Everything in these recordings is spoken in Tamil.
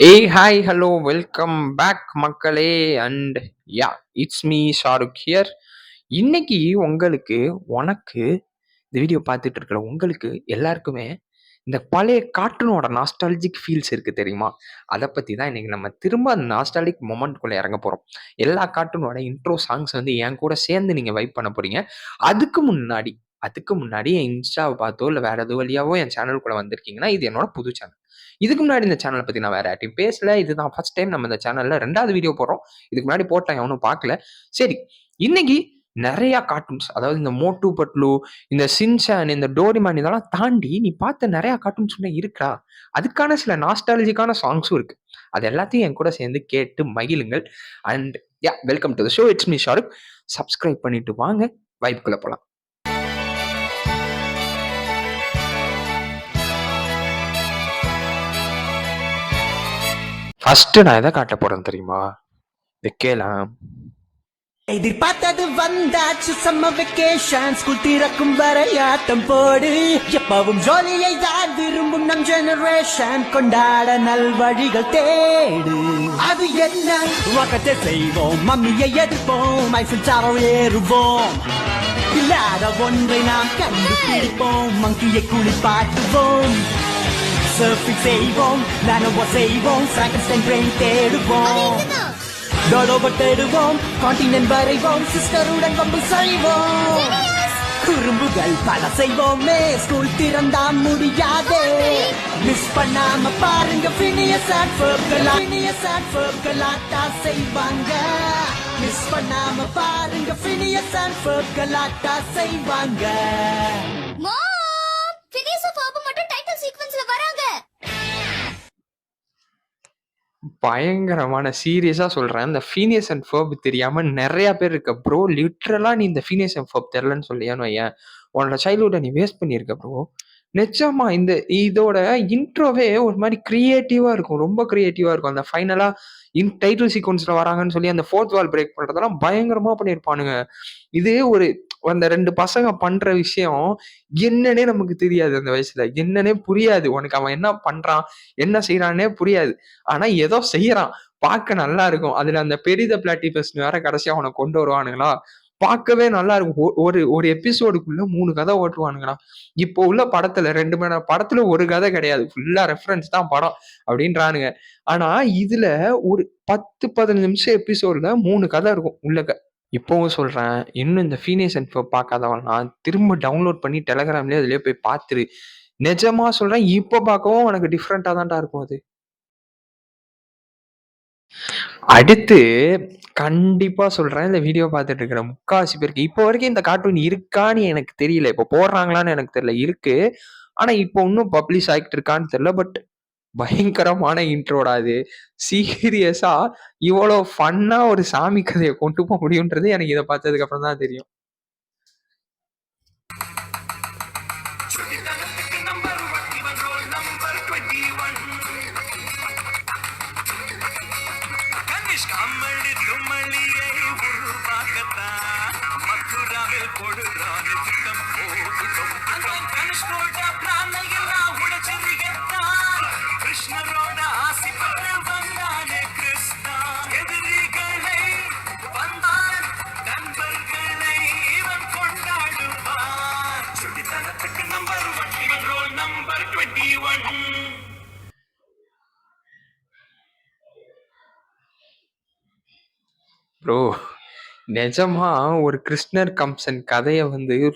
ஏய் ஹாய் ஹலோ வெல்கம் பேக் மக்களே and yeah it's me Shahrukh here. இன்னைக்கு உங்களுக்கு உனக்கு இந்த வீடியோ பார்த்துட்டு இருக்கிற உங்களுக்கு எல்லாருக்குமே இந்த பழைய கார்ட்டூனோட நாஸ்டாலஜிக் ஃபீல்ஸ் இருக்கு தெரியுமா? அதை பற்றி தான் இன்னைக்கு நம்ம திரும்ப அந்த நாஸ்டாலஜிக் மொமெண்ட்குள்ளே இறங்க போகிறோம். எல்லா கார்ட்டூனோட இன்ட்ரோ சாங்ஸ் வந்து என் கூட சேர்ந்து நீங்கள் வைப் பண்ண போறீங்க. அதுக்கு முன்னாடி அதுக்கு முன்னாடி என் இன்ஸ்டாவை பார்த்தோ இல்லை வேற எது வழியாவோ என் சேனலுக்குள்ளே வந்திருக்கீங்கன்னா இது என்னோட புது சேனல். இதுக்கு முன்னாடி இந்த சேனலை பற்றி நான் வேற யார்ட்டையும் பேசல. இதுதான் ஃபர்ஸ்ட் டைம் நம்ம இந்த சேனலில் ரெண்டாவது வீடியோ போடுறோம். இதுக்கு முன்னாடி போட்டேன் எவனும் பார்க்கல. சரி, இன்னைக்கு நிறைய கார்ட்டூன்ஸ், அதாவது இந்த மோட்டு பட்லு, இந்த சின்சான், இந்த டோரிமான் இதெல்லாம் தாண்டி நீ பார்த்த நிறைய கார்ட்டூன்ஸ் இருக்கா? அதுக்கான சில நாஸ்டாலஜிக்கான சாங்ஸும் இருக்கு. அது எல்லாத்தையும் என் கூட சேர்ந்து கேட்டு மகிழுங்கள். And yeah, welcome to the show. It's me Shahrukh. Subscribe பண்ணிட்டு வாங்க வைப்குள்ள போலாம். ஃபர்ஸ்ட் நான் எதை காட்ட போறேன் தெரியுமா? வைக்கலாம். எதிர்பார்த்தது வந்தாச்சு சம்மர் வெக்கேஷன், ஸ்கூல் திறக்கும் வரை ஆட்டம் போடு. எப்பவும் ஜோலியை தான் விரும்பும் நம் ஜெனரேஷன், கொண்டாட நல்வழிகள் தேடு. அது என்ன வக்கத்தை செய்வோம், மம்மியை எதிர்ப்போம், ஐஃபில் டவர் ஏறுவோம். இல்லாத ஒன்றை நாம் கண்டுபிடிப்போம், மங்கியை குளிப்பாட்டுவோம். சர்ஃபிங் செய்வோம், நானோவா செய்வோம், ஃப்ராங்கன்ஸ்டைன் பிரெயின் தேடுவோம். டோலோவை தேடுவோம், கான்டினென்ட் வரைவோம், சிஸ்டருடன் வம்பு செய்வோம். குறும்புகள் பல செய்வோமே, ஸ்கூல் திறந்தா முடியாதே. மிஸ் பண்ணாம பாருங்க ஃபினியஸ் அண்ட் ஃபர்ப் கலாட்டா செய்வாங்க. மிஸ் பண்ணாம பாருங்க ஃபினியஸ் அண்ட் ஃபர்ப் கலாட்டா செய்வாங்க. பயங்கரமான சீரியஸா சொல்றேன். இந்த ஃபீனியஸ் அண்ட் ஃபர்ப் தெரியாம நிறைய பேர் இருக்க ப்ரோ. லிட்ரலா நீ இந்த ஃபீனியஸ் அண்ட் ஃபர்ப் தெரியலன்னு சொல்லியான்னு வையேன், உன்னோட சைல்ட்ஹுட்டை நீ வேஸ்ட் பண்ணியிருக்க ப்ரோ. நிஜமா இதோட இன்ட்ரோவே ஒரு மாதிரி கிரியேட்டிவா இருக்கும், ரொம்ப கிரியேட்டிவா இருக்கும். அந்த ஃபைனலா டைட்டில் சீக்வன்ஸ்ல வராங்கன்னு சொல்லி அந்த ஃபோர்த் வால் பிரேக் பண்றதெல்லாம் பயங்கரமா பண்ணியிருப்பானுங்க. இது அந்த ரெண்டு பசங்க பண்ற விஷயம் என்னன்னே நமக்கு தெரியாது. அந்த வயசுல என்னன்னே புரியாது. உனக்கு அவன் என்ன பண்றான், என்ன செய்யறான்னே புரியாது. ஆனா ஏதோ செய்யறான், பார்க்க நல்லா இருக்கும். அதுல அந்த பெரித பிளாட்டிபஸ் வேற கடைசியா அவனை கொண்டு வருவானுங்களா, பார்க்கவே நல்லா இருக்கும். ஒரு ஒரு எபிசோடுக்குள்ள 3 கதை ஓட்டுவானுங்கடா. இப்போ உள்ள படத்துல 2 மணி நேரம் படத்துல ஒரு கதை கிடையாது, ஃபுல்லா ரெஃபரன்ஸ் தான் படம் அப்படின்றானுங்க. ஆனா இதுல ஒரு 10-15 நிமிஷம் எபிசோட்ல 3 கதை இருக்கும் உள்ளக்க. இப்பவும் சொல்றேன், இன்னும் இந்த ஃபீனியஸ் அண்ட் ஃபர்ப் பார்க்காதவன்லாம் திரும்ப டவுன்லோட் பண்ணி டெலகிராம்லயே அதுலயே போய் பார்த்துரு. நிஜமா சொல்றேன், இப்ப பார்க்கவும் உனக்கு டிஃப்ரெண்டா தான்டா இருக்கும் அது. அடுத்து கண்டிப்பா சொல்றேன், இந்த வீடியோ பார்த்துட்டு இருக்கிற முக்காவாசி பேருக்கு இப்போ வரைக்கும் இந்த கார்ட்டூன் இருக்கான்னு எனக்கு தெரியல. இப்போ போடுறாங்களான்னு எனக்கு தெரியல. இருக்கு, ஆனா இப்போ இன்னும் பப்ளிஷ் ஆகிட்டு இருக்கான்னு தெரியல. பட் பயங்கரமான இன்ட்ரோடா அது. சீரியஸா இவ்வளோ ஃபன்னா ஒரு சாமி கதையை கொண்டு போக முடியுன்றது எனக்கு இதை பார்த்ததுக்கு அப்புறம் தான் தெரியும். ப்ரோ, நிஜமா ஒரு கிருஷ்ணர் கம்சன் கதையை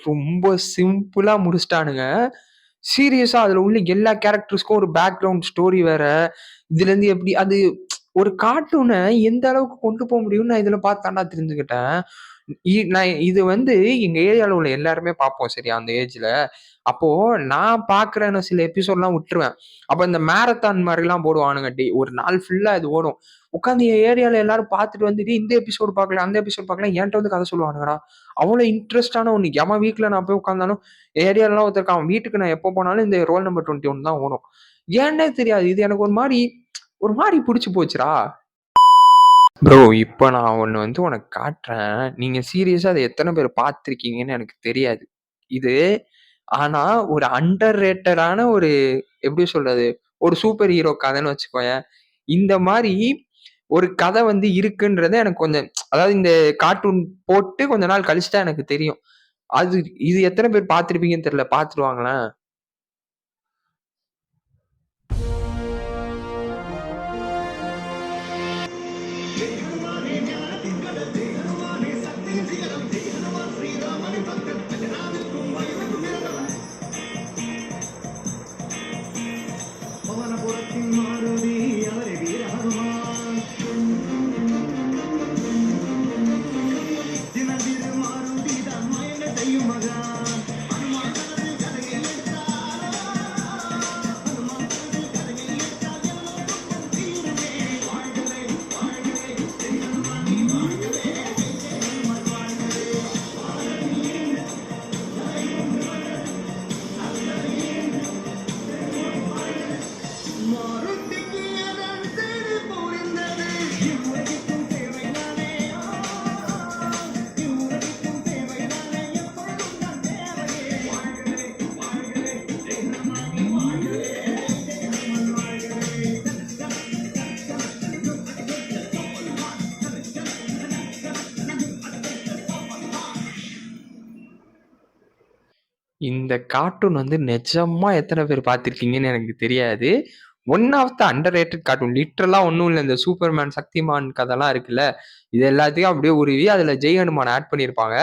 ரொம்ப சிம்பிளா முடிச்சிட்டானுங்க. சீரியஸா அதுல உள்ள எல்லா கேரக்டர்ஸ்க்கும் ஒரு பேக்ரவுண்ட் ஸ்டோரி வேற. இதுல இருந்து எப்படி அது ஒரு கார்ட்டூனை எந்த அளவுக்கு கொண்டு போக முடியும்னு நான் இதுல பார்த்தாண்டா தெரிஞ்சுக்கிட்டேன். நான் இது எங்க ஏரியால உள்ள எல்லாருமே பார்ப்போம் சரியா, அந்த ஏஜ்ல. அப்போ நான் பாக்குறேன்னு சில எபிசோட்லாம் விட்டுருவேன். அப்ப இந்த மேரத்தான் மாதிரிலாம் போடுவானுங்க. ஒரு நாள் ஃபுல்லா இது ஓடும். உட்காந்து என் ஏரியால எல்லாரும் பார்த்துட்டு வந்துட்டு இந்த எபிசோடு பார்க்கல, அந்த எபிசோட் பார்க்கல, என்கிட்ட கதை சொல்லுவானுங்கடா. அவ்வளவு இன்ட்ரெஸ்டான ஒண்ணு. எவன் வீட்டுல நான் போய் உட்காந்தாலும், ஏரியாலாம் ஒருத்தருக்கு அவன் வீட்டுக்கு நான் எப்போ போனாலும் இந்த ரோல் நம்பர் 21 தான் ஓடும். ஏன்னே தெரியாது. இது எனக்கு ஒரு மாதிரி பிடிச்சு போச்சுடா. ப்ரோ, இப்ப நான் ஒண்ணு உனக்கு காட்டுறேன். நீங்க சீரியஸா அதை எத்தனை பேர் பார்த்திருக்கீங்கன்னு எனக்கு தெரியாது. இது ஆனா ஒரு அண்டர் ரேட்டடான ஒரு எப்படி சொல்றது, ஒரு சூப்பர் ஹீரோ கதைன்னு வச்சுக்கோயேன். இந்த மாரி ஒரு கதை வந்து இருக்குன்றத எனக்கு கொஞ்சம் அதாவது இந்த கார்ட்டூன் போட்டு கொஞ்ச நாள் கழிச்சு தான் எனக்கு தெரியும். அது இது எத்தன பேர் பார்த்திருப்பீங்கன்னு தெரியல. பார்த்துருவாங்களேன். பவனபுரத்தின் மாருதி அவரை வீரஹனுமான் தினதிரு மாருதி தான் மயங்க செய்யும் மகான் ஹனுமான் தனது கதையை இட்டார். ஹனுமான் தனது கதையை இட்டார். எல்லோருக்கும் தீருமே. வாழ்கவே வாழ்கவே ஜெய் ஹனுமான் நீ வாழ்கவே ஜெய் ஹனுமான் வாழ்கவே. மாருதிக்கு அதன் தேடி புரிந்தது. இவ்வுலகிற்கும் தேவைதானே இவ்வுலகிற்கும் தேவைதானே எப்பொழுதும் நான் தேவையே. வாழ்கவே வாழ்கவே ஜெய் ஹனுமான் நீ வாழ்கவே ஜெய் ஹனுமான் வாழ்கவே. இந்த கார்ட்டூன் வந்து நிஜமா எத்தன பேர் பார்த்திருக்கீங்கன்னு எனக்கு தெரியாது. One of the underrated cartoon. லிட்டரலா ஒண்ணும் இல்ல. இந்த சூப்பர்மேன், சக்திமான் கதைலாம் இருக்குல்ல, இது எல்லாத்தையும் அப்படியே உருவி அதுல ஜெய் ஹனுமான் ஆட் பண்ணியிருப்பாங்க.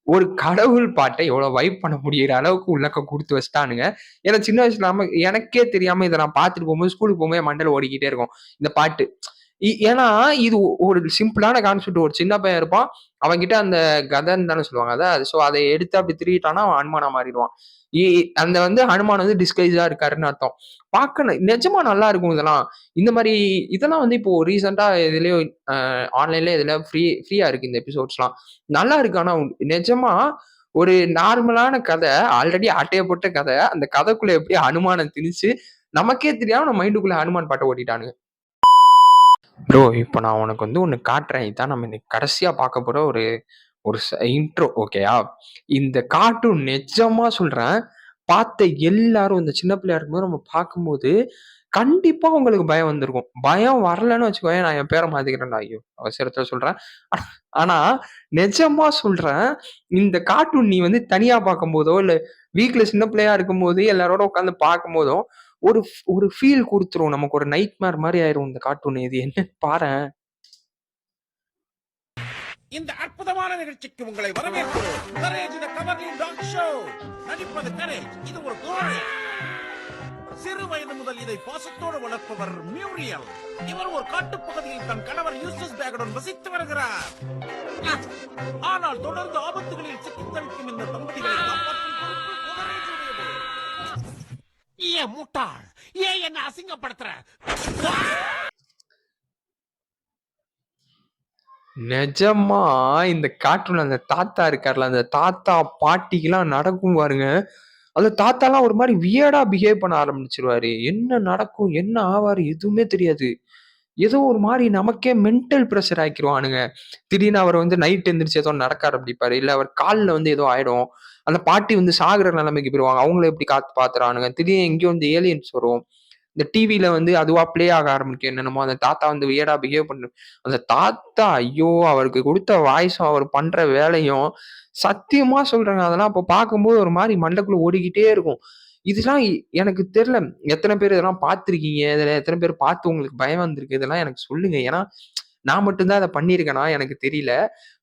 ஒரு கடவுள் பாட்ட எவ்வளோ வைப் பண்ண முடியிற அளவுக்கு உள்ளக்க குடுத்து வச்சுட்டானுங்க. ஏன்னா சின்ன வயசுல எனக்கே தெரியாம இத நான் பார்த்துட்டு போகும்போது, ஸ்கூலுக்கு போகும்போது என் மண்டையில ஓடிக்கிட்டே இருக்கும். இந்த பாட்டு. ஏன்னா இது ஒரு சிம்பிளான கான்செப்ட். ஒரு சின்ன பையன் இருப்பான். அவன்கிட்ட அந்த கதன்னு தானே சொல்லுவாங்க அத. சோ அத எடுத்து அப்படி திருடிட்டான்னா அவன் ஹனுமானா மாறிடுவான். இ அந்த வந்து ஹனுமான் வந்து டிஸ்கைஸா இருக்காருன்னு அர்த்தம். பார்க்க நிஜமா நல்லா இருக்கும் இதெல்லாம். இந்த மாரி இதெல்லாம் வந்து இப்போ ரீசென்ட்டா எதுலயோ ஆன்லைன்ல எதுலயோ ஃப்ரீயா இருக்கு இந்த எபிசோட்ஸ்லாம். நல்லா இருக்கு. ஆனா நிஜமா ஒரு நார்மலான கதை, ஆல்ரெடி ஆட்டைய போட்ட கதை. அந்த கதைக்குள்ள எப்படி ஹனுமான திணிச்சு, நமக்கே தெரியாம நம்ம மைண்டுக்குள்ள ஹனுமான் பாட்ட ஓட்டிட்டானுங்க. ப்ரோ, இப்ப நான் உனக்கு வந்து ஒண்ணு காட்டுறேன். இதான் நம்ம இன்னைக்கு கடைசியா பார்க்க போற ஒரு ஒரு இன்ட்ரோ ஓகேயா? இந்த கார்ட்டூன் நிஜமா சொல்றேன். பார்த்த எல்லாரும் இந்த சின்ன பிள்ளையா இருக்கும்போது நம்ம பார்க்கும்போது, கண்டிப்பா உங்களுக்கு பயம் வந்திருக்கும். பயம் வரலன்னு வச்சுக்கோயேன், நான் என் பேர மாத்திக்கிறேன்டா. ஐயோ! அவசரத்துல சொல்றேன். ஆனா நிஜமா சொல்றேன். இந்த கார்ட்டூன் நீ வந்து தனியா பார்க்கும்போதோ, இல்ல வீட்ல சின்ன பிள்ளையா இருக்கும்போது எல்லாரோட உட்கார்ந்து பார்க்கும்போதோ, ஒரு ஃபீல் குடுத்துரும். நமக்கு ஒரு நைட்மேர் மாரி ஆயிரும் இந்த கார்ட்டூன். இது என்னன்னு பாரேன். இந்த அற்புதமான நிகழ்ச்சிக்கு உங்களை வரவேற்கிறோம். கரேஜ் தி கவர்லிங் டாக் ஷோ. நடிப்பது கரேஜ். இது ஒரு கோழை. சிறு வயது முதல் இதை பாசத்தோடு வளர்ப்பவர் மியூரியல். இவர் ஒரு காட்டுப்பகுதியில் தன் கணவர் யூசஸ் பேக்குடன் வசித்து வருகிறார். ஆனால் தொடர்ந்து ஆபத்துகளில் சிக்கித் தவிக்கும் இந்த தம்பதிகளை காப்பாற்றும் பொறுப்பு கரேஜுடையது. ஏன் முட்டாள், ஏன் என்ன அசிங்கப்படுத்துற? நிஜமா இந்த கார்ட்டூன்ல அந்த தாத்தா இருக்கார்ல, அந்த தாத்தா பாட்டிக்கெல்லாம் நடக்கும் பாருங்க. அந்த தாத்தாலாம் ஒரு மாரி வியர்டா பிஹேவ் பண்ண ஆரம்பிச்சுருவாரு. என்ன நடக்கும்? என்ன ஆவாரு? எதுவுமே தெரியாது. ஏதோ ஒரு மாரி நமக்கே மென்டல் பிரஷர் ஆக்கிருவானுங்க. திடீர்னு அவர் வந்து நைட் எந்திரிச்சு ஏதோ நடக்க ஆரம்பிப்பாரு. இல்ல அவர் கால்ல வந்து ஏதோ ஆயிடும். அந்த பாட்டி வந்து சாகுற நிலைமைக்கு போயிருவாங்க. அவங்கள எப்படி காத்து பாத்துறானுங்க. திடீர்னு எங்கேயோ வந்து ஏலியன்ஸ் வரும். இந்த டிவில வந்து அதுவா ப்ளே ஆக ஆரம்பிக்கும் என்னென்னமோ. அந்த தாத்தா வந்து வியர்டா பிஹேவ் பண்ணு அந்த தாத்தா ஐயோ! அவருக்கு குடுத்த வாய்ஸும், அவர் பண்ற வேலையும், சத்தியமா சொல்றேங்க. அதெல்லாம் அப்ப பார்க்கும்போது ஒரு மாரி மண்டைக்குள்ள ஓடிக்கிட்டே இருக்கும். இதெல்லாம் எனக்கு தெரியல. எத்தன பேர் இதெல்லாம் பார்த்துருக்கீங்க? இதுல எத்தன பேர் பார்த்து உங்களுக்கு பயம் வந்திருக்கு? இதெல்லாம் எனக்கு சொல்லுங்க. ஏன்னா, நான் மட்டும் தான் அத பண்ணியிருக்கேனா எனக்கு தெரியல.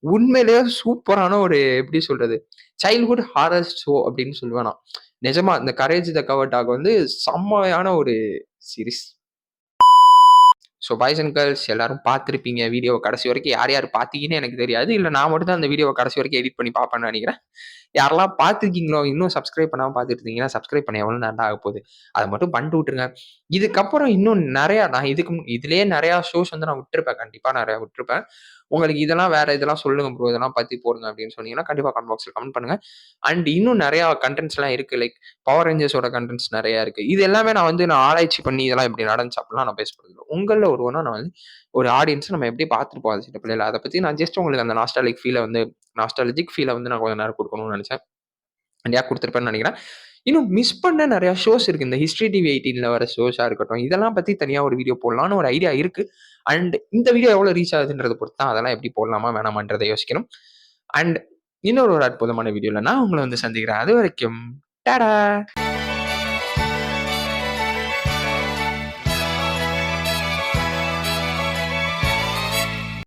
உண்மையிலேயே சூப்பரான ஒரு எப்படி சொல்றது? சைல்ட்ஹுட் ஹாரர் ஷோ அப்படின்னு சொல்லுவேன் நான். நிஜமா இந்த கரேஜ் த கவர் டாக் வந்து செம்மையான ஒரு series. So boys and girls எல்லாரும் பார்த்துருப்பீங்க வீடியோவ கடைசி வரைக்கும். யார் யார் பார்த்தீங்கன்னு எனக்கு தெரியாது. இல்ல நான் மட்டும் தான் அந்த வீடியோவ கடைசி வரைக்கும் எடிட் பண்ணி பார்ப்பேன்னு நெனைக்கிறேன். யாரெல்லாம் பார்த்துருக்கீங்களோ, இன்னும் சப்ஸ்கிரைப் பண்ணாம பார்த்துட்டு இருந்தீங்கன்னா, சப்ஸ்கிரைப் பண்ண எவ்வளோ நேரம் தான் ஆகப்போகுது. அத மட்டும் பண்ணிட்டு விட்டுருங்க. இதுக்கப்புறம் இன்னும் நெறையா நான் இதுலயே நெறையா ஷோஸ் வந்து நான் விட்டுருப்பேன். கண்டிப்பா நெறையா விட்டுருப்பேன். உங்களுக்கு இதெல்லாம் வேற இதெல்லாம் சொல்லுங்க ப்ரோ. இதெல்லாம் பத்தி போடுங்க அப்படின்னு சொன்னீங்கன்னா, கண்டிப்பா கமெண்ட் பாக்ஸ்ல கமெண்ட் பண்ணுங்க. அண்ட் இன்னும் நெறையா கன்டென்ட்ஸ்லாம் இருக்கு. லைக் பவர் ரேஞ்சர்ஸோட கன்டென்ட்ஸ் நெறையா இருக்கு. இது எல்லாமே நான் ஆராய்ச்சி பண்ணி இதெல்லாம் இப்படி நடந்துச்சு அப்படிலாம் நான் பேச போறதில்ல. உங்கள்ல ஒருவனா நான் வந்து ஒரு ஆடியன்ஸ நம்ம எப்படி பார்த்துருப்போம் அது சின்ன பிள்ளையில. அத பத்தி நான் ஜஸ்ட் உங்களுக்கு அந்த நாஸ்டால்ஜிக் ஃபீல வந்து நான் கொஞ்சம் நேரம் குடுக்கணும்னு நெனச்சேன். அண்ட் குடுத்துருப்பேன்னு நெனைக்கிறேன். இன்னும் மிஸ் பண்ண நிறைய ஷோஸ் இருக்கு. இந்த ஹிஸ்ட்ரி டிவி 18ல வர ஷோஸா இருக்கட்டும். இதெல்லாம் பத்தி தனியா ஒரு வீடியோ போடலாம்னு ஒரு ஐடியா இருக்கு. அண்ட் இந்த வீடியோ எவ்வளோ ரீச் ஆகுதுன்றத பொறுத்து தான் அதெல்லாம் எப்படி போடலாமா வேணாமான்றதை யோசிக்கணும். அண்ட் இன்னொரு ஒரு அற்புதமான வீடியோல நான் உங்கள வந்து சந்திக்கிறேன். அதுவரைக்கும் டாடா!